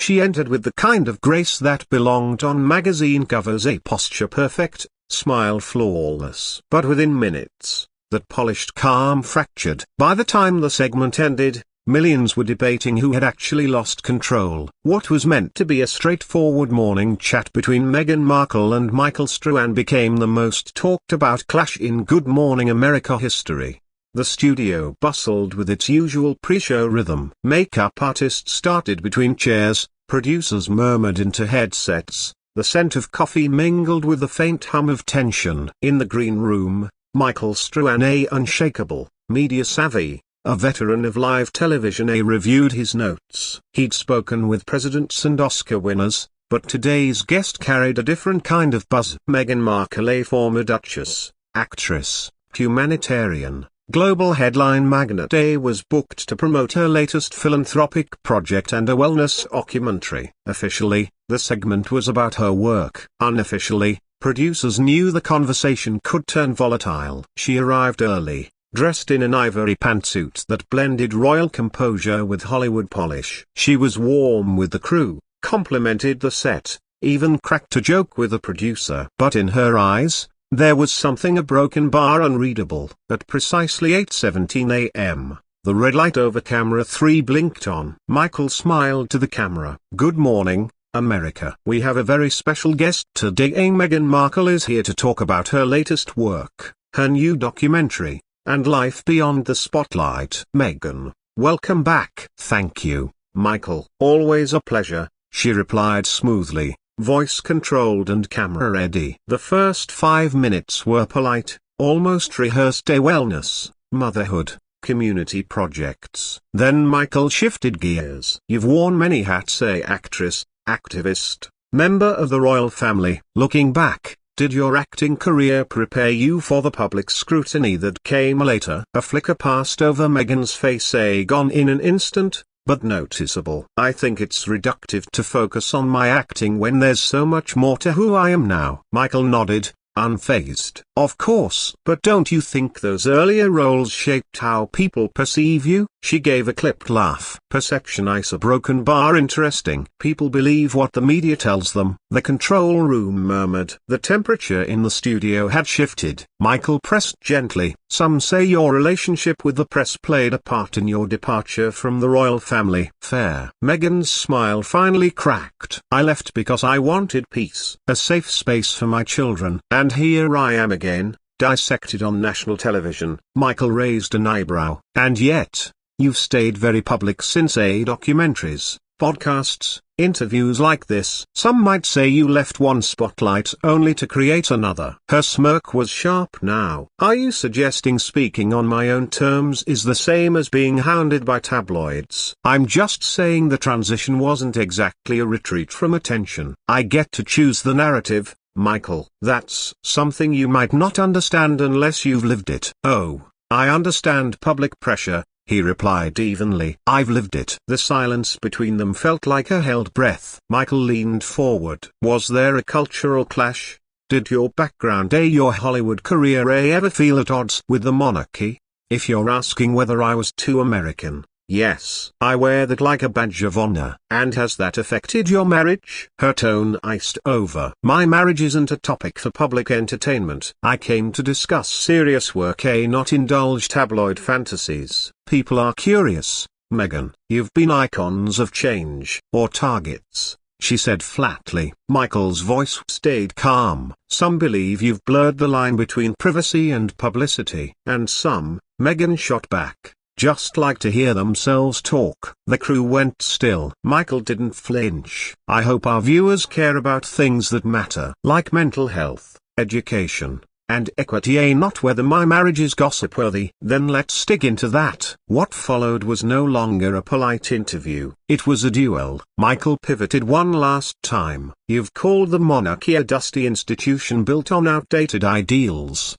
She entered with the kind of grace that belonged on magazine covers, a posture perfect, smile flawless. But within minutes, that polished calm fractured. By the time the segment ended, millions were debating who had actually lost control. What was meant to be a straightforward morning chat between Meghan Markle and Michael Strahan became the most talked about clash in Good Morning America history. The studio bustled with its usual pre-show rhythm. Makeup artists started between chairs, producers murmured into headsets, the scent of coffee mingled with the faint hum of tension. In the green room, Michael Strahan, a unshakable, media-savvy, a veteran of live television, reviewed his notes. He'd spoken with presidents and Oscar winners, but today's guest carried a different kind of buzz. Meghan Markle, a former duchess, actress, humanitarian, global headline magnate, was booked to promote her latest philanthropic project and a wellness documentary. Officially, the segment was about her work. Unofficially, producers knew the conversation could turn volatile. She arrived early, dressed in an ivory pantsuit that blended royal composure with Hollywood polish. She was warm with the crew, complimented the set, even cracked a joke with a producer. But in her eyes, there was something a broken bar unreadable. At precisely 8:17 a.m., the red light over camera 3 blinked on. Michael smiled to the camera. "Good morning, America. We have a very special guest today. Meghan Markle is here to talk about her latest work, her new documentary, and life beyond the spotlight." "Meghan, welcome back." "Thank you, Michael." "Always a pleasure," she replied smoothly, voice controlled and camera ready. The first 5 minutes were polite, almost rehearsed, wellness, motherhood, community projects. Then Michael shifted gears. "You've worn many hats, actress, activist, member of the royal family. Looking back, did your acting career prepare you for the public scrutiny that came later?" A flicker passed over Meghan's face, gone in an instant, but noticeable. "I think it's reductive to focus on my acting when there's so much more to who I am now." Michael nodded, unfazed. "Of course. But don't you think those earlier roles shaped how people perceive you?" She gave a clipped laugh. "Perception is a broken bar. Interesting. People believe what the media tells them." The control room murmured. The temperature in the studio had shifted. Michael pressed gently. "Some say your relationship with the press played a part in your departure from the royal family." "Fair." Meghan's smile finally cracked. "I left because I wanted peace, a safe space for my children. And here I am again, dissected on national television." Michael raised an eyebrow. "And yet, you've stayed very public since, documentaries, podcasts, interviews like this. Some might say you left one spotlight only to create another." Her smirk was sharp now. "Are you suggesting speaking on my own terms is the same as being hounded by tabloids?" "I'm just saying the transition wasn't exactly a retreat from attention. I get to choose the narrative, Michael." "That's something you might not understand unless you've lived it." "Oh, I understand public pressure," he replied evenly. "I've lived it." The silence between them felt like a held breath. Michael leaned forward. "Was there a cultural clash? Did your background, your Hollywood career, ever feel at odds with the monarchy? If you're asking whether I was too American, yes. I wear that like a badge of honor." "And has that affected your marriage?" Her tone iced over. "My marriage isn't a topic for public entertainment. I came to discuss serious work, not indulge tabloid fantasies." "People are curious, Meghan. You've been icons of change, or targets," she said flatly. Michael's voice stayed calm. "Some believe you've blurred the line between privacy and publicity." "And some," Meghan shot back, "just like to hear themselves talk." The crew went still. Michael didn't flinch. "I hope our viewers care about things that matter, like mental health, education, and equity, not whether my marriage is gossip-worthy." "Then let's dig into that." What followed was no longer a polite interview. It was a duel. Michael pivoted one last time. "You've called the monarchy a dusty institution built on outdated ideals.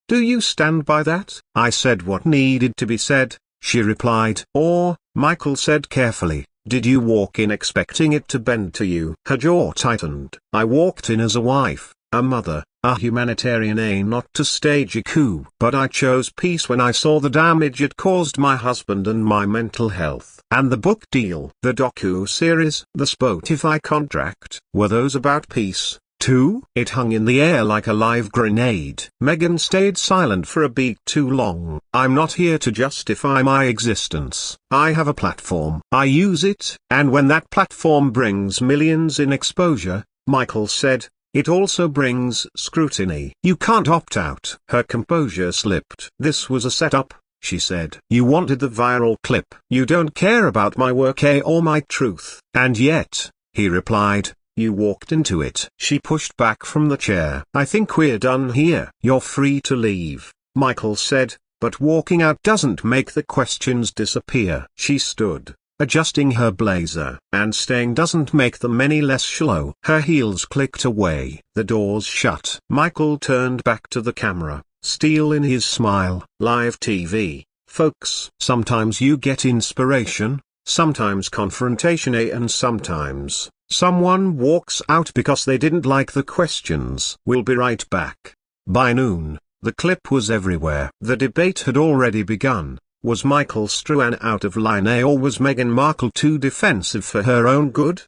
Do you stand by that?" "I said what needed to be said," she replied. "Or," Michael said carefully, "did you walk in expecting it to bend to you?" Her jaw tightened. "I walked in as a wife, a mother, a humanitarian aim not to stage a coup. But I chose peace when I saw the damage it caused my husband and my mental health. And the book deal, the docu-series, the Spotify contract, were those about peace, too? It hung in the air like a live grenade. Meghan stayed silent for a beat too long. I'm not here to justify my existence. I have a platform. I use it. And when that platform brings millions in exposure, Michael said, it also brings scrutiny. You can't opt out. Her composure slipped. This was a setup, she said. You wanted the viral clip. You don't care about my work or my truth. And yet, he replied, you walked into it. She pushed back from the chair. I think we're done here. You're free to leave, Michael said, but walking out doesn't make the questions disappear. She stood, adjusting her blazer, and staying doesn't make them any less shallow. Her heels clicked away. The doors shut. Michael turned back to the camera, steel in his smile. Live TV, folks. Sometimes you get inspiration, sometimes confrontation, and sometimes someone walks out because they didn't like the questions. We'll be right back. By noon, the clip was everywhere. The debate had already begun. Was Michael Strahan out of line, or was Meghan Markle too defensive for her own good?